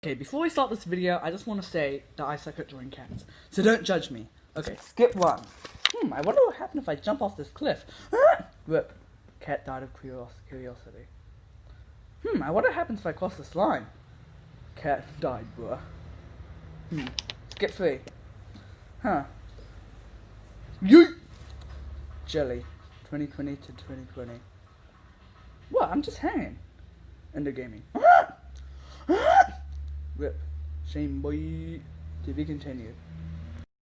Okay, before we start this video, I just want to say that I suck at drawing cats, so don't judge me. Okay, skip 1. I wonder what happened if I jump off this cliff. Rip. Cat died of curiosity. I wonder what happens if I cross this line. Cat died, bruh. Skip 3. Yeet! Jelly. 2020 to 2020. What? I'm just hanging. Ender gaming. Rip. Shame boy. To be continued.